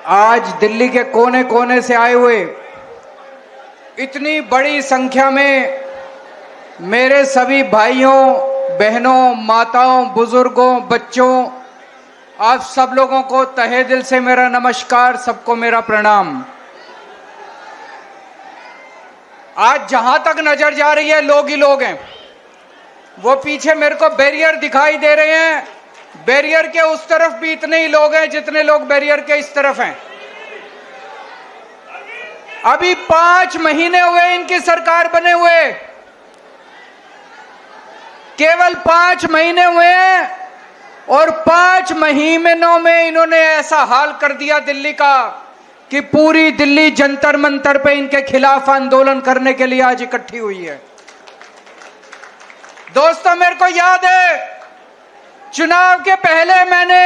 आज दिल्ली के कोने कोने से आए हुए इतनी बड़ी संख्या में मेरे सभी भाइयों, बहनों, माताओं, बुजुर्गों, बच्चों, आप सब लोगों को तहे दिल से मेरा नमस्कार, सबको मेरा प्रणाम। आज जहां तक नजर जा रही है लोग ही लोग हैं। वो पीछे मेरे को बैरियर दिखाई दे रहे हैं, बैरियर के उस तरफ भी इतने ही लोग हैं जितने लोग बैरियर के इस तरफ हैं। अभी 5 महीने हुए इनकी सरकार बने हुए, केवल 5 महीने हुए हैं और 5 महीनों में इन्होंने ऐसा हाल कर दिया दिल्ली का कि पूरी दिल्ली जंतर मंतर पे इनके खिलाफ आंदोलन करने के लिए आज इकट्ठी हुई है। दोस्तों, मेरे को याद है चुनाव के पहले मैंने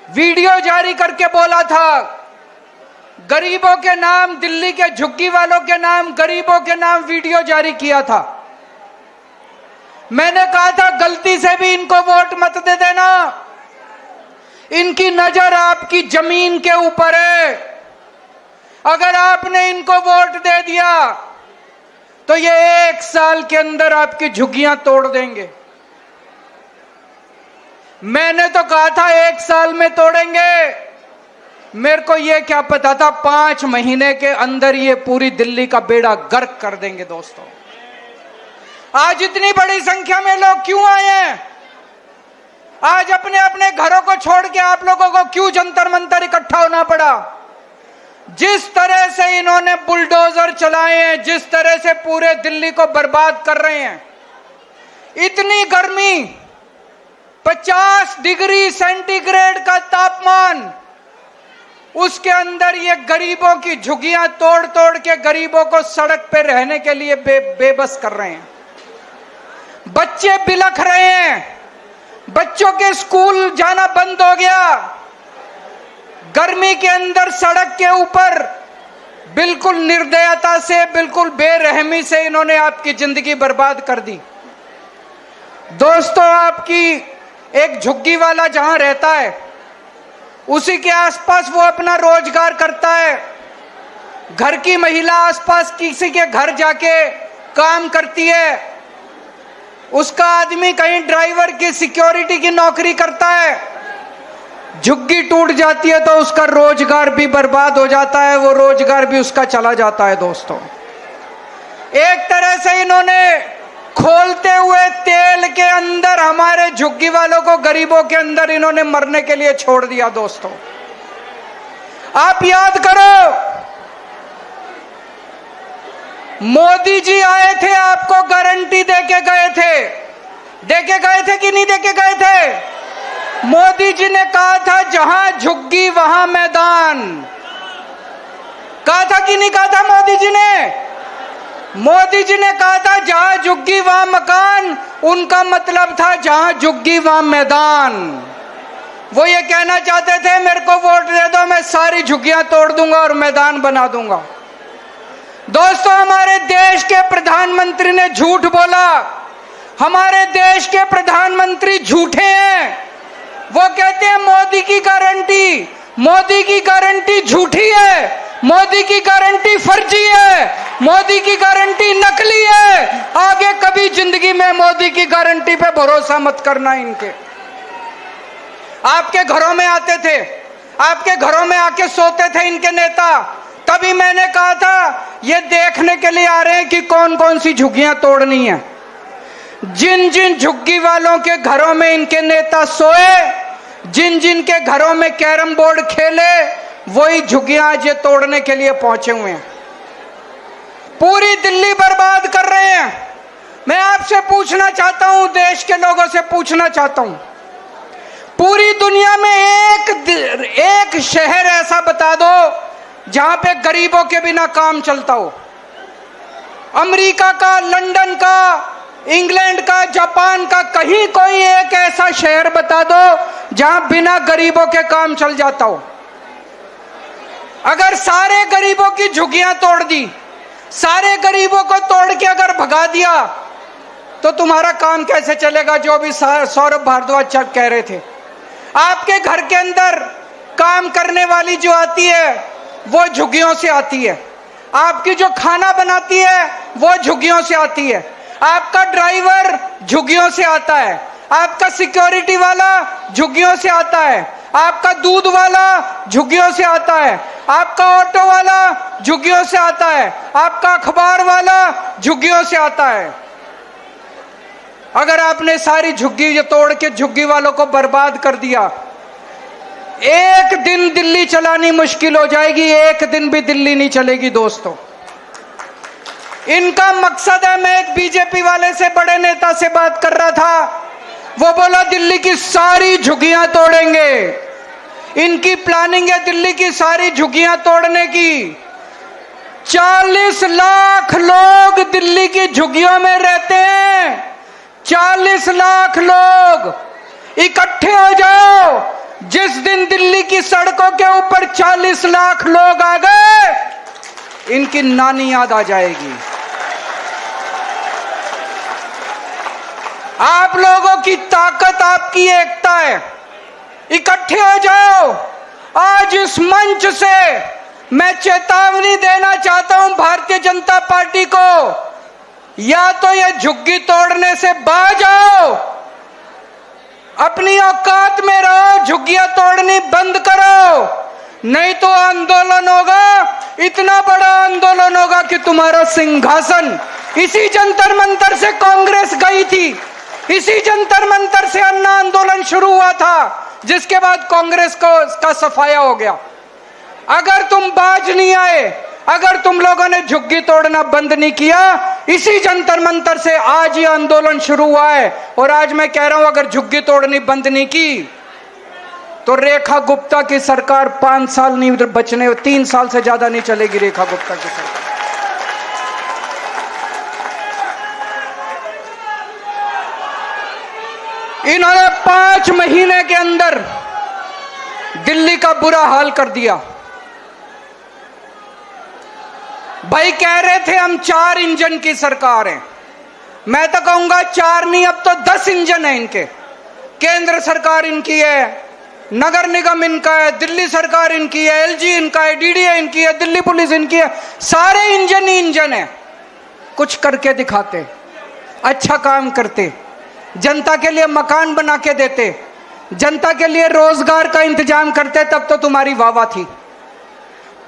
वीडियो जारी करके बोला था, गरीबों के नाम, दिल्ली के झुग्गी वालों के नाम, गरीबों के नाम वीडियो जारी किया था। मैंने कहा था गलती से भी इनको वोट मत दे देना, इनकी नजर आपकी जमीन के ऊपर है। अगर आपने इनको वोट दे दिया तो ये 1 साल के अंदर आपकी झुग्गियां तोड़ देंगे। मैंने तो कहा था 1 साल में तोड़ेंगे, मेरे को यह क्या पता था 5 महीने के अंदर ये पूरी दिल्ली का बेड़ा गर्क कर देंगे। दोस्तों, आज इतनी बड़ी संख्या में लोग क्यों आए हैं? आज अपने अपने घरों को छोड़ के आप लोगों को क्यों जंतर मंतर इकट्ठा होना पड़ा? जिस तरह से इन्होंने बुलडोजर चलाए हैं, जिस तरह से पूरे दिल्ली को बर्बाद कर रहे हैं, इतनी गर्मी, 50 डिग्री सेंटीग्रेड का तापमान, उसके अंदर ये गरीबों की झुग्गियां तोड़ तोड़ के गरीबों को सड़क पे रहने के लिए बेबस कर रहे हैं। बच्चे बिलख रहे हैं, बच्चों के स्कूल जाना बंद हो गया। गर्मी के अंदर सड़क के ऊपर बिल्कुल निर्दयता से, बिल्कुल बेरहमी से इन्होंने आपकी जिंदगी बर्बाद कर दी। दोस्तों, आपकी एक झुग्गी वाला जहां रहता है उसी के आसपास वो अपना रोजगार करता है। घर की महिला आसपास किसी के घर जाके काम करती है, उसका आदमी कहीं ड्राइवर की, सिक्योरिटी की नौकरी करता है। झुग्गी टूट जाती है तो उसका रोजगार भी बर्बाद हो जाता है, वो रोजगार भी उसका चला जाता है। दोस्तों, एक तरह से इन्होंने खोलते हुए तेल के अंदर हमारे झुग्गी वालों को, गरीबों के अंदर इन्होंने मरने के लिए छोड़ दिया। दोस्तों, आप याद करो, मोदी जी आए थे, आपको गारंटी देके गए थे कि नहीं देके गए थे? मोदी जी ने कहा था जहां झुग्गी वहां मैदान। कहा था कि नहीं कहा था मोदी जी ने? मोदी जी ने कहा था जहां झुग्गी वहां मकान, उनका मतलब था जहां झुग्गी वहां मैदान। वो ये कहना चाहते थे मेरे को वोट दे दो, मैं सारी झुग्गियां तोड़ दूंगा और मैदान बना दूंगा। दोस्तों, हमारे देश के प्रधानमंत्री ने झूठ बोला। हमारे देश के प्रधानमंत्री झूठे हैं। वो कहते हैं मोदी की गारंटी, मोदी की गारंटी झूठी है, मोदी की गारंटी फर्जी है, मोदी की गारंटी नकली है। आगे कभी जिंदगी में मोदी की गारंटी पे भरोसा मत करना इनके। आपके घरों में आते थे, आपके घरों में आके सोते थे इनके नेता, तभी मैंने कहा था ये देखने के लिए आ रहे हैं कि कौन कौन सी झुग्गियां तोड़नी है। जिन जिन झुग्गी वालों के घरों में इनके नेता सोए, जिन जिन के घरों में कैरम बोर्ड खेले, वही झुग्गियां आज ये तोड़ने के लिए पहुंचे हुए हैं। पूरी दिल्ली बर्बाद कर रहे हैं। मैं आपसे पूछना चाहता हूं, देश के लोगों से पूछना चाहता हूं, पूरी दुनिया में एक शहर ऐसा बता दो जहां पे गरीबों के बिना काम चलता हो। अमेरिका का, लंदन का, इंग्लैंड का, जापान का, कहीं कोई एक ऐसा शहर बता दो जहां बिना गरीबों के काम चल जाता हो। अगर सारे गरीबों की झुग्गियां तोड़ दी, सारे गरीबों को तोड़ के अगर भगा दिया, तो तुम्हारा काम कैसे चलेगा? जो भी सौरभ भारद्वाज कह रहे थे, आपके घर के अंदर काम करने वाली जो आती है वो झुग्गियों से आती है, आपकी जो खाना बनाती है वो झुग्गियों से आती है, आपका ड्राइवर झुग्गियों से आता है, आपका सिक्योरिटी वाला झुग्गियों से आता है, आपका दूध वाला झुग्गियों से आता है, आपका ऑटो वाला झुग्गियों से आता है, आपका अखबार वाला झुग्गियों से आता है। अगर आपने सारी झुग्गी तोड़ के झुग्गी वालों को बर्बाद कर दिया, एक दिन दिल्ली चलानी मुश्किल हो जाएगी, एक दिन भी दिल्ली नहीं चलेगी दोस्तों। इनका मकसद है, मैं एक बीजेपी वाले से, बड़े नेता से बात कर रहा था, वो बोला दिल्ली की सारी झुग्गियां तोड़ेंगे। इनकी प्लानिंग है दिल्ली की सारी झुग्गियां तोड़ने की। 40 लाख लोग दिल्ली की झुग्गियों में रहते हैं, 40 लाख लोग इकट्ठे हो जाओ। जिस दिन दिल्ली की सड़कों के ऊपर 40 लाख लोग आ गए, इनकी नानी याद आ जाएगी। आप लोगों की ताकत आपकी एकता है, इकट्ठे हो जाओ। आज इस मंच से मैं चेतावनी देना चाहता हूं भारतीय जनता पार्टी को, या तो ये झुग्गी तोड़ने से बाज आओ, अपनी औकात में रहो, झुग्गियां तोड़नी बंद करो, नहीं तो आंदोलन होगा, इतना बड़ा आंदोलन होगा कि तुम्हारा सिंहासन। इसी जंतर मंतर से कांग्रेस गई थी, इसी जंतर मंतर से अन्ना आंदोलन शुरू हुआ था, जिसके बाद कांग्रेस को का सफाया हो गया। अगर तुम बाज नहीं आए, अगर तुम लोगों ने झुग्गी तोड़ना बंद नहीं किया, इसी जंतर मंतर से आज ये आंदोलन शुरू हुआ है। और आज मैं कह रहा हूं, अगर झुग्गी तोड़नी बंद नहीं की तो रेखा गुप्ता की सरकार 5 साल नहीं बचने, 3 साल से ज्यादा नहीं चलेगी रेखा गुप्ता की सरकार। इन्होंने 5 महीने के अंदर दिल्ली का बुरा हाल कर दिया। भाई कह रहे थे हम 4 इंजन की सरकार है, मैं तो कहूंगा 4 नहीं, अब तो 10 इंजन है इनके। केंद्र सरकार इनकी है, नगर निगम इनका है, दिल्ली सरकार इनकी है, एलजी इनका है, डीडीए इनकी है, दिल्ली पुलिस इनकी है, सारे इंजन ही इंजन है। कुछ करके दिखाते, अच्छा काम करते, जनता के लिए मकान बना के देते, जनता के लिए रोजगार का इंतजाम करते, तब तो तुम्हारी वाहवाह थी।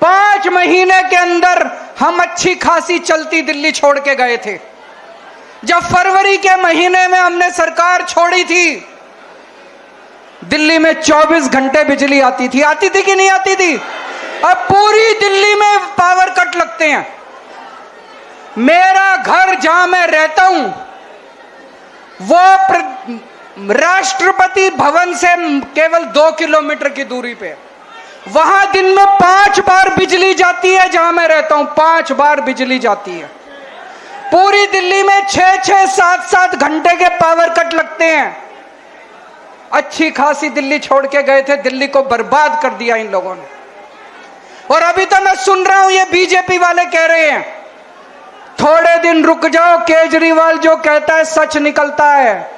5 महीने के अंदर हम अच्छी खासी चलती दिल्ली छोड़ के गए थे। जब फरवरी के महीने में हमने सरकार छोड़ी थी, दिल्ली में 24 घंटे बिजली आती थी कि नहीं आती थी? अब पूरी दिल्ली में पावर कट लगते हैं। मेरा घर जहां मैं रहता हूं वो राष्ट्रपति भवन से केवल 2 किलोमीटर की दूरी पे, वहां दिन में 5 बार बिजली जाती है। जहां मैं रहता हूं 5 बार बिजली जाती है। पूरी दिल्ली में 6-6, 7-7 घंटे के पावर कट लगते हैं। अच्छी खासी दिल्ली छोड़ के गए थे, दिल्ली को बर्बाद कर दिया इन लोगों ने। और अभी तो मैं सुन रहा हूं ये बीजेपी वाले कह रहे हैं थोड़े दिन रुक जाओ, केजरीवाल जो कहता है सच निकलता है।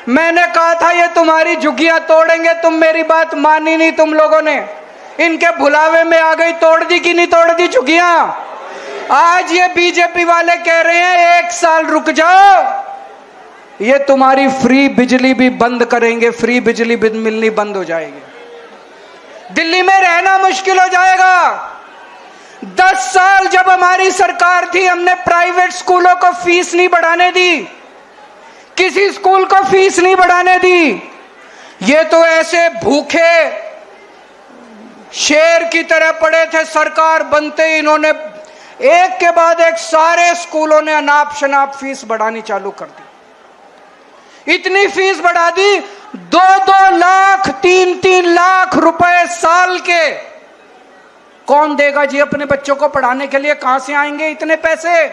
मैंने कहा था ये तुम्हारी झुग्गियां तोड़ेंगे, तुम मेरी बात मानी नहीं तुम लोगों ने, इनके भुलावे में आ गई। तोड़ दी कि नहीं तोड़ दी झुग्गियां? आज ये बीजेपी वाले कह रहे हैं 1 साल रुक जाओ, ये तुम्हारी फ्री बिजली भी बंद करेंगे, फ्री बिजली भी मिलनी बंद हो जाएगी, दिल्ली में रहना मुश्किल हो जाएगा। 10 साल जब हमारी सरकार थी, हमने प्राइवेट स्कूलों को फीस नहीं बढ़ाने दी, किसी स्कूल को फीस नहीं बढ़ाने दी। ये तो ऐसे भूखे शेर की तरह पड़े थे, सरकार बनते ही इन्होंने एक के बाद एक सारे स्कूलों ने अनाप शनाप फीस बढ़ानी चालू कर दी। इतनी फीस बढ़ा दी, 2-2 लाख 3-3 लाख रुपए साल के। कौन देगा जी अपने बच्चों को पढ़ाने के लिए? कहां से आएंगे इतने पैसे?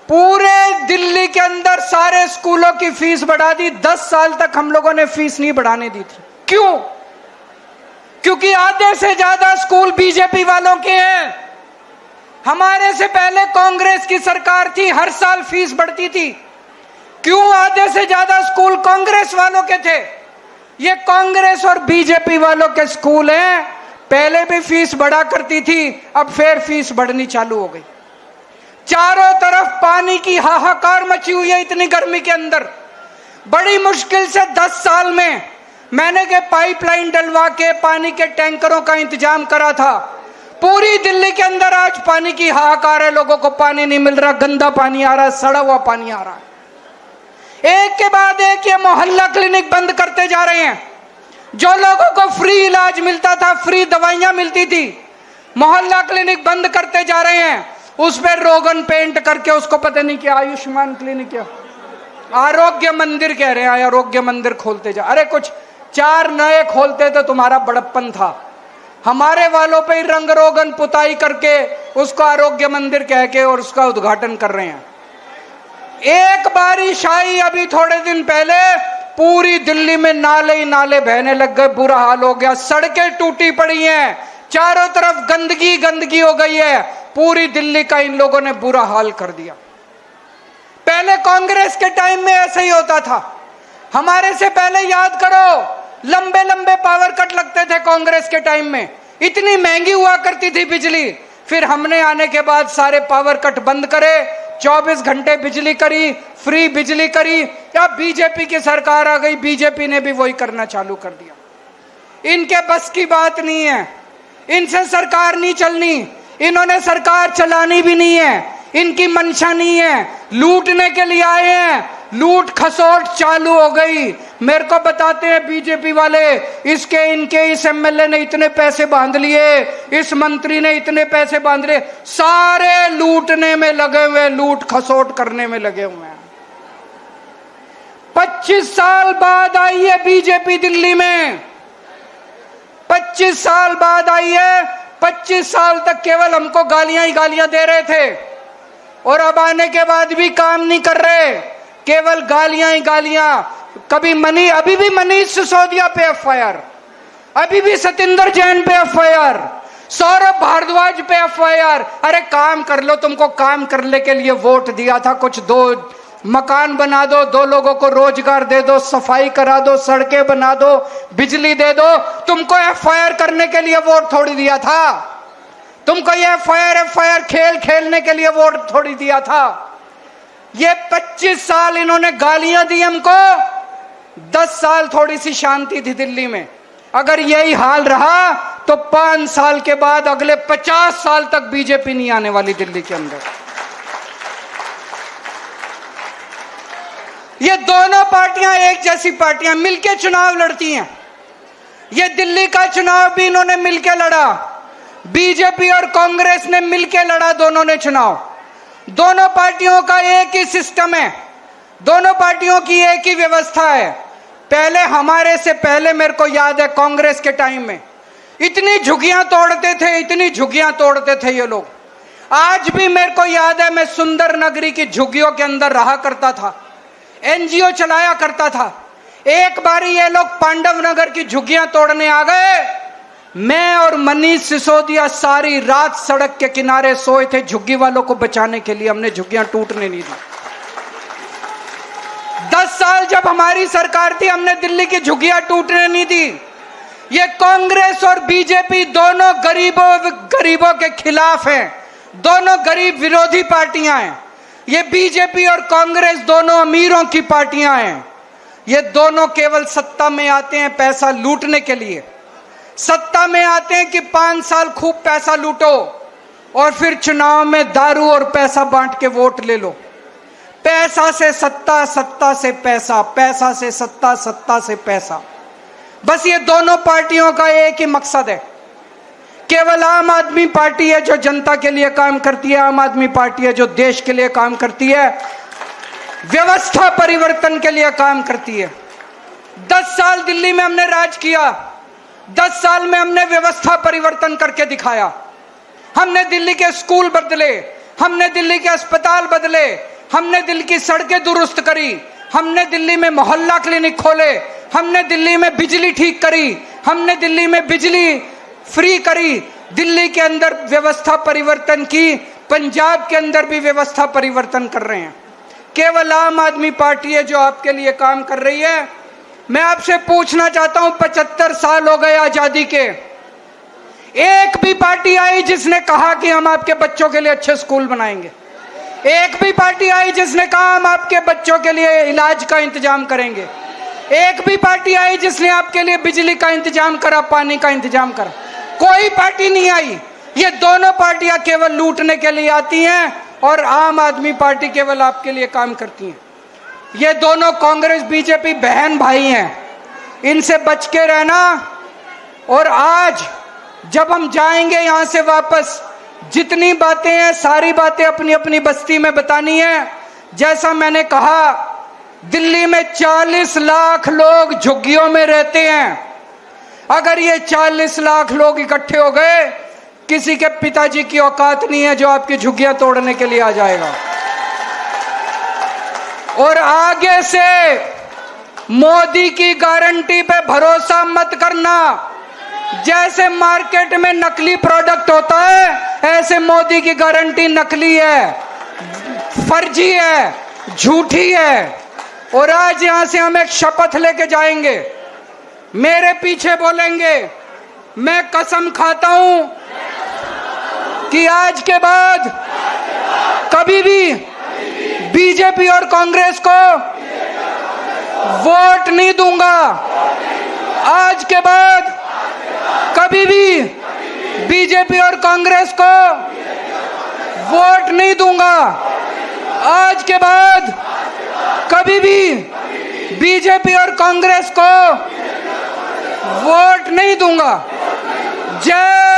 पूरे दिल्ली के अंदर सारे स्कूलों की फीस बढ़ा दी। 10 साल तक हम लोगों ने फीस नहीं बढ़ाने दी थी। क्यों? क्योंकि आधे से ज्यादा स्कूल बीजेपी वालों के हैं। हमारे से पहले कांग्रेस की सरकार थी, हर साल फीस बढ़ती थी। क्यों? आधे से ज्यादा स्कूल कांग्रेस वालों के थे। ये कांग्रेस और बीजेपी वालों के स्कूल हैं। पहले भी फीस बढ़ा करती थी, अब फिर फीस बढ़नी चालू हो गई। चारों तरफ पानी की हाहाकार मची हुई है। इतनी गर्मी के अंदर बड़ी मुश्किल से 10 साल में मैंने के पाइपलाइन डलवा के पानी के टैंकरों का इंतजाम करा था। पूरी दिल्ली के अंदर आज पानी की हाहाकार है। लोगों को पानी नहीं मिल रहा, गंदा पानी आ रहा है, सड़ा हुआ पानी आ रहा है। एक के बाद एक ये मोहल्ला क्लिनिक बंद करते जा रहे हैं। जो लोगों को फ्री इलाज मिलता था, फ्री दवाइयां मिलती थी, मोहल्ला क्लिनिक बंद करते जा रहे हैं। उस पर रोगन पेंट करके उसको पता नहीं क्या आयुष्मान क्लिनिक क्या आरोग्य मंदिर कह रहे हैं। आरोग्य मंदिर खोलते जा, अरे कुछ 4 नए खोलते तो तुम्हारा बड़प्पन था। हमारे वालों पे रंग रोगन पुताई करके उसको आरोग्य मंदिर कह के और उसका उद्घाटन कर रहे हैं। एक बारिश आई अभी थोड़े दिन पहले, पूरी दिल्ली में नाले ही नाले बहने लग गए, बुरा हाल हो गया। सड़कें टूटी पड़ी हैं, चारों तरफ गंदगी गंदगी हो गई है। पूरी दिल्ली का इन लोगों ने बुरा हाल कर दिया। पहले कांग्रेस के टाइम में ऐसा ही होता था। हमारे से पहले याद करो, लंबे लंबे पावर कट लगते थे कांग्रेस के टाइम में। इतनी महंगी हुआ करती थी बिजली। फिर हमने आने के बाद सारे पावर कट बंद करे, 24 घंटे बिजली करी, फ्री बिजली करी। अब बीजेपी की सरकार आ गई, बीजेपी ने भी वही करना चालू कर दिया। इनके बस की बात नहीं है, इनसे सरकार नहीं चलनी, इन्होंने सरकार चलानी भी नहीं है। इनकी मंशा नहीं है, लूटने के लिए आए हैं। लूट खसोट चालू हो गई। मेरे को बताते हैं बीजेपी वाले, इसके इनके इस एमएलए ने इतने पैसे बांध लिए, इस मंत्री ने इतने पैसे बांध लिए। सारे लूटने में लगे हुए, लूट खसोट करने में लगे हुए हैं। 25 साल बाद आई है बीजेपी दिल्ली में, 25 साल बाद आई है। 25 साल तक केवल हमको गालियां ही गालियां दे रहे थे और अब आने के बाद भी काम नहीं कर रहे, केवल गालियां ही गालियां। कभी अभी भी मनीष सिसोदिया पे एफआईआर, अभी भी सतिंदर जैन पे एफआईआर, सौरभ भारद्वाज पे एफआईआर। अरे काम कर लो, तुमको काम करने के लिए वोट दिया था। कुछ 2 मकान बना दो, 2 लोगों को रोजगार दे दो, सफाई करा दो, सड़कें बना दो, बिजली दे दो। तुमको एफआईआर करने के लिए वोट थोड़ी दिया था। तुमको ये एफआईआर खेल खेलने के लिए वोट थोड़ी दिया था। ये 25 साल इन्होंने गालियां दी हमको, 10 साल थोड़ी सी शांति थी दिल्ली में। अगर यही हाल रहा तो 5 साल के बाद अगले 50 साल तक बीजेपी नहीं आने वाली दिल्ली के अंदर। ये दोनों पार्टियां एक जैसी पार्टियां मिलके चुनाव लड़ती हैं। ये दिल्ली का चुनाव भी इन्होंने मिलके लड़ा, बीजेपी और कांग्रेस ने मिलके लड़ा दोनों ने चुनाव। दोनों पार्टियों का एक ही सिस्टम है, दोनों पार्टियों की एक ही व्यवस्था है। पहले हमारे से पहले मेरे को याद है कांग्रेस के टाइम में इतनी झुग्गियां तोड़ते थे, इतनी झुग्गियां तोड़ते थे ये लोग। आज भी मेरे को याद है, मैं सुंदर नगरी की झुग्गियों के अंदर रहा करता था, एनजीओ चलाया करता था। एक बारी ये लोग पांडव नगर की झुग्गियां तोड़ने आ गए। मैं और मनीष सिसोदिया सारी रात सड़क के किनारे सोए थे झुग्गी वालों को बचाने के लिए। हमने झुग्गियां टूटने नहीं दी। 10 साल जब हमारी सरकार थी, हमने दिल्ली की झुग्गियां टूटने नहीं दी। ये कांग्रेस और बीजेपी दोनों गरीबों के खिलाफ हैं, दोनों गरीब विरोधी पार्टियां हैं। ये बीजेपी और कांग्रेस दोनों अमीरों की पार्टियां हैं। ये दोनों केवल सत्ता में आते हैं पैसा लूटने के लिए। सत्ता में आते हैं कि 5 साल खूब पैसा लूटो और फिर चुनाव में दारू और पैसा बांट के वोट ले लो। पैसा से सत्ता, सत्ता से पैसा, पैसा से सत्ता, सत्ता से पैसा। बस ये दोनों पार्टियों का एक ही मकसद है। केवल आम आदमी पार्टी है जो जनता के लिए काम करती है, आम आदमी पार्टी है जो देश के लिए काम करती है, व्यवस्था परिवर्तन के लिए काम करती है। 10 साल दिल्ली में हमने राज किया, 10 साल में हमने व्यवस्था परिवर्तन करके दिखाया। हमने दिल्ली के स्कूल बदले, हमने दिल्ली के अस्पताल बदले, हमने दिल्ली की सड़कें दुरुस्त करी, हमने दिल्ली में मोहल्ला क्लिनिक खोले, हमने दिल्ली में बिजली ठीक करी, हमने दिल्ली में बिजली फ्री करी, दिल्ली के अंदर व्यवस्था परिवर्तन की, पंजाब के अंदर भी व्यवस्था परिवर्तन कर रहे हैं। केवल आम आदमी पार्टी है जो आपके लिए काम कर रही है। मैं आपसे पूछना चाहता हूं, 75 साल हो गए आजादी के, एक भी पार्टी आई जिसने कहा कि हम आपके बच्चों के लिए अच्छे स्कूल बनाएंगे? एक भी पार्टी आई जिसने कहा हम आपके बच्चों के लिए इलाज का इंतजाम करेंगे? एक भी पार्टी आई जिसने आपके लिए बिजली का इंतजाम करा, पानी का इंतजाम करा? कोई पार्टी नहीं आई। ये दोनों पार्टियां केवल लूटने के लिए आती हैं और आम आदमी पार्टी केवल आपके लिए काम करती हैं। ये दोनों कांग्रेस बीजेपी बहन भाई हैं, इनसे बच के रहना। और आज जब हम जाएंगे यहां से वापस, जितनी बातें हैं सारी बातें अपनी अपनी बस्ती में बतानी है। जैसा मैंने कहा, दिल्ली में 40 लाख लोग झुग्गियों में रहते हैं। अगर ये 40 लाख लोग इकट्ठे हो गए, किसी के पिताजी की औकात नहीं है जो आपकी झुग्गियां तोड़ने के लिए आ जाएगा। और आगे से मोदी की गारंटी पे भरोसा मत करना। जैसे मार्केट में नकली प्रोडक्ट होता है, ऐसे मोदी की गारंटी नकली है, फर्जी है, झूठी है। और आज यहां से हम एक शपथ लेके जाएंगे, मेरे पीछे बोलेंगे, मैं कसम खाता हूं कि आज के बाद कभी भी बीजेपी और कांग्रेस को वोट नहीं दूंगा। आज के बाद कभी भी बीजेपी और कांग्रेस को वोट नहीं दूंगा। आज के बाद कभी भी बीजेपी और कांग्रेस को वोट नहीं दूंगा। जय